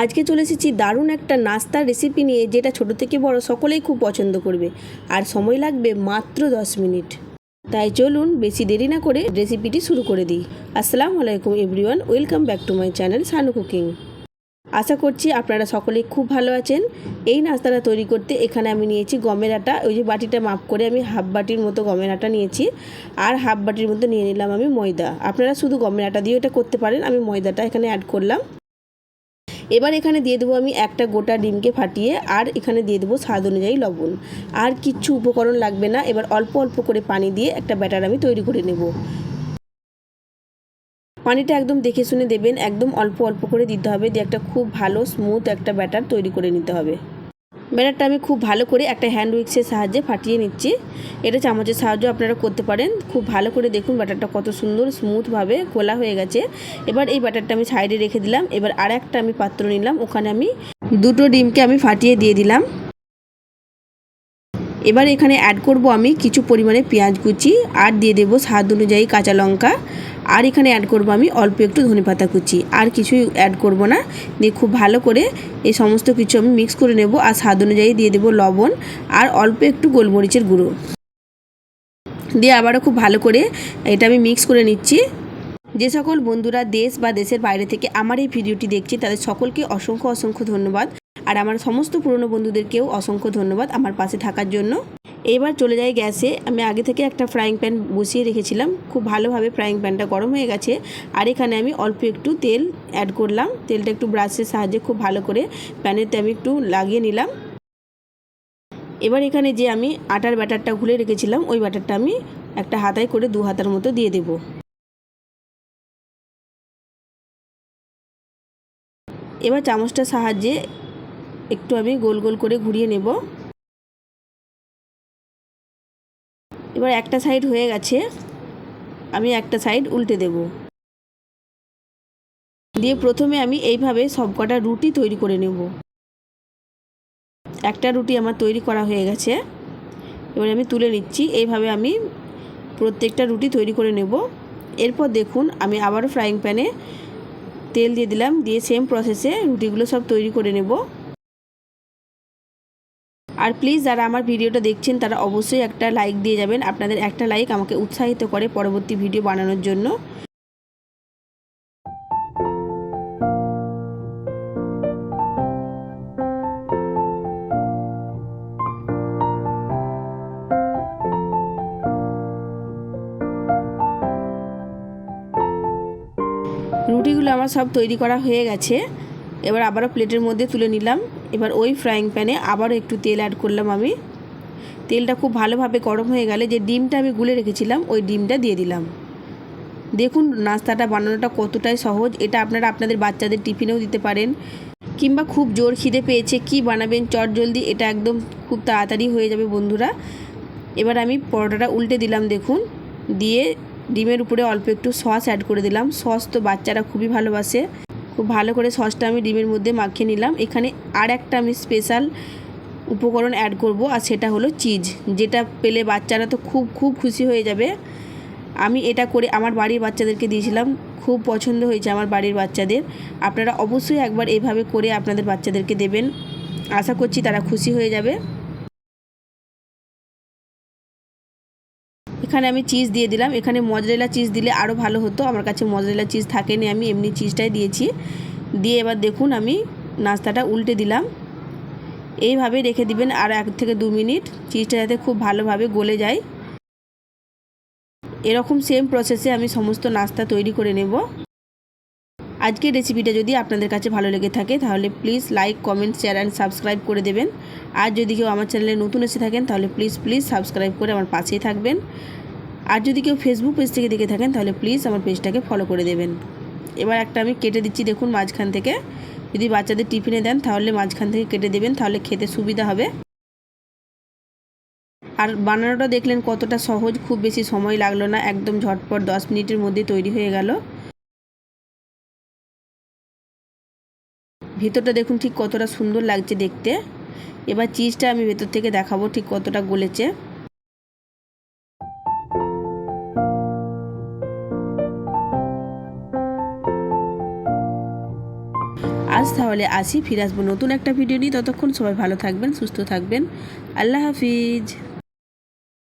আজকে চলে এসেছি দারুণ একটা নাস্তার রেসিপি নিয়ে, যেটা ছোট থেকে বড় সকলেই খুব পছন্দ করবে। আর সময় লাগবে মাত্র 10 মিনিট। তাই চলুন বেশি দেরি না করে রেসিপিটি শুরু করে দিই। আসসালামু আলাইকুম everyone, welcome back to my channel Sanu cooking. আশা করছি আপনারা সকলেই খুব ভালো আছেন। এই নাস্তাটা তৈরি করতে এখানে আমি নিয়েছি গমের আটা। ওই যে বাটিটা মাপ করে আমি হাফ বাটির মতো গমের আটা নিয়েছি, আর হাফ বাটির মতো নিয়ে নিলাম আমি ময়দা। আপনারা শুধু গমের আটা দিয়ে এটা করতে পারেন, আমি ময়দাটা এখানে অ্যাড করলাম। এবার এখানে দিয়ে দেবো আমি একটা গোটা ডিমকে ফাটিয়ে, আর এখানে দিয়ে দেবো স্বাদ অনুযায়ী লবণ। আর কিচ্ছু উপকরণ লাগবে না। এবার অল্প অল্প করে পানি দিয়ে একটা ব্যাটার আমি তৈরি করে নেব। পানিটা একদম দেখে শুনে দেবেন, একদম অল্প অল্প করে দিতে হবে, দিয়ে একটা খুব ভালো স্মুথ একটা ব্যাটার তৈরি করে নিতে হবে। ব্যাটারটা আমি খুব ভালো করে একটা হ্যান্ড উইক্সের সাহায্যে ফাটিয়ে নিচ্ছি। এটা চামচের সাহায্যে আপনারা করতে পারেন। খুব ভালো করে দেখুন ব্যাটারটা কত সুন্দর স্মুথভাবে ঘোলা হয়ে গেছে। এবার এই ব্যাটারটা আমি সাইডে রেখে দিলাম। এবার আর একটা আমি পাত্র নিলাম, ওখানে আমি দুটো ডিমকে আমি ফাটিয়ে দিয়ে দিলাম। এবার এখানে অ্যাড করব আমি কিছু পরিমাণে পেঁয়াজ কুচি, আর দিয়ে দেবো স্বাদ অনুযায়ী কাঁচা লঙ্কা, আর এখানে অ্যাড করব আমি অল্প একটু ধনেপাতা কুচি। আর কিছুই অ্যাড করব না। দিয়ে খুব ভালো করে এই সমস্ত কিছু আমি মিক্স করে নেব। আর স্বাদ অনুযায়ী দিয়ে দেবো লবণ, আর অল্প একটু গোলমরিচের গুঁড়ো দিয়ে আবারও খুব ভালো করে এটা আমি মিক্স করে নিচ্ছি। যে সকল বন্ধুরা দেশ বা দেশের বাইরে থেকে আমার এই ভিডিওটি দেখছে, তাদের সকলকে অসংখ্য অসংখ্য ধন্যবাদ। আর আমার সমস্ত পুরনো বন্ধুদেরকেও অসংখ্য ধন্যবাদ আমার পাশে থাকার জন্য। এবার চলে যাই গ্যাসে। আমি আগে থেকে একটা ফ্রাইং প্যান বসিয়ে রেখেছিলাম। খুব ভালোভাবে ফ্রাইং প্যানটা গরম হয়ে গেছে। আর এখানে আমি অল্প একটু তেল অ্যাড করলাম। তেলটা একটু ব্রাশের সাহায্যে খুব ভালো করে প্যানেতে আমি একটু লাগিয়ে নিলাম। এবার এখানে যে আমি আটার ব্যাটারটা ঘুলে রেখেছিলাম, ওই ব্যাটারটা আমি একটা হাতায় করে 2 হাতার মতো দিয়ে দেব। এবার চামচটার সাহায্যে একটু আমি গোল গোল করে ঘুরিয়ে নেব। এবার একটা সাইড হয়ে গেছে, আমি একটা সাইড উল্টে দেব। দিয়ে প্রথমে আমি এইভাবে সবকটা রুটি তৈরি করে নেব। একটা রুটি আমার তৈরি করা হয়ে গেছে। এবার আমি তুলে নিচ্ছি। এইভাবে আমি প্রত্যেকটা রুটি তৈরি করে নেব। এরপর দেখুন আমি আবারও ফ্রাইং প্যানে তেল দিয়ে দিলাম, দিয়ে সেম প্রসেসে রুটিগুলো সব তৈরি করে নেব। আর প্লিজ যারা আমার ভিডিওটা দেখছেন তারা অবশ্যই একটা লাইক দিয়ে যাবেন। আপনাদের একটা লাইক আমাকে উৎসাহিত করে পরবর্তী ভিডিও বানানোর জন্য। রুটিগুলো আমার সব তৈরি করা হয়ে গেছে। এবার আবারও প্লেটের মধ্যে তুলে নিলাম। এবার ওই ফ্রাইং প্যানে আবারও একটু তেল অ্যাড করলাম আমি। তেলটা খুব ভালোভাবে গরম হয়ে গেলে যে ডিমটা আমি গুলে রেখেছিলাম, ওই ডিমটা দিয়ে দিলাম। দেখুন নাস্তাটা বানানোটা কতটাই সহজ। এটা আপনারা আপনাদের বাচ্চাদের টিফিনেও দিতে পারেন, কিংবা খুব জোর খিদে পেয়েছে কি বানাবেন চট জলদি, এটা একদম খুব তাড়াতাড়ি হয়ে যাবে বন্ধুরা। এবার আমি পরোটাটা উল্টে দিলাম দেখুন, দিয়ে ডিমের উপরে অল্প একটু সস অ্যাড করে দিলাম। সস তো বাচ্চারা খুবই ভালোবাসে। খুব ভালো করে সসটা আমি ডিমের মধ্যে মাখিয়ে নিলাম। এখানে আর একটা আমি স্পেশাল উপকরণ অ্যাড করব, আর সেটা হলো চিজ, যেটা পেলে বাচ্চারা তো খুব খুব খুশি হয়ে যাবে। আমি এটা করে আমার বাড়ির বাচ্চাদেরকে দিয়েছিলাম, খুব পছন্দ হয়েছে আমার বাড়ির বাচ্চাদের। আপনারা অবশ্যই একবার এইভাবে করে আপনাদের বাচ্চাদেরকে দেবেন, আশা করছি তারা খুশি হয়ে যাবে। এখানে আমি চিজ দিয়ে দিলাম। এখানে মজরেলা চিজ দিলে আরও ভালো হতো, আমার কাছে মজরেলা চিজ থাকেনি, আমি এমনি চিজটাই দিয়েছি। দিয়ে এবার দেখুন আমি নাস্তাটা উল্টে দিলাম। এইভাবে রেখে দিবেন আর 1 থেকে 2 মিনিট, চিজটা যাতে খুব ভালোভাবে গলে যায়। এরকম সেম প্রসেসে আমি সমস্ত নাস্তা তৈরি করে নেব। আজকের রেসিপিটা যদি আপনাদের কাছে ভালো লেগে থাকে তাহলে please like, comment, share and subscribe করে দেবেন। আর যদি কেউ আমার চ্যানেলে নতুন এসে থাকেন তাহলে প্লিজ সাবস্ক্রাইব করে আমার পাশেই থাকবেন। আর যদি কেউ ফেসবুক পেজ থেকে দেখে থাকেন তাহলে প্লিজ আমার পেজটাকে ফলো করে দেবেন। এবার একটা আমি কেটে দিচ্ছি দেখুন মাঝখান থেকে। যদি বাচ্চাদের টিফিনে দেন তাহলে মাঝখান থেকে কেটে দেবেন, তাহলে খেতে সুবিধা হবে। আর বানানোটা দেখলেন কতটা সহজ, খুব বেশি সময় লাগলো না, একদম ঝটপট 10 মিনিটের মধ্যে তৈরি হয়ে গেল। ভিতরটা দেখুন ঠিক কতটা সুন্দর লাগছে দেখতে। এবার চিজটা আমি ভেতর থেকে দেখাবো ঠিক কতটা গলেছে। আর আজ তাহলে আসি, ফিরে আসবো নতুন একটা ভিডিও নিয়ে। ততক্ষণ সবাই ভালো থাকবেন, সুস্থ থাকবেন। আল্লাহ হাফিজ।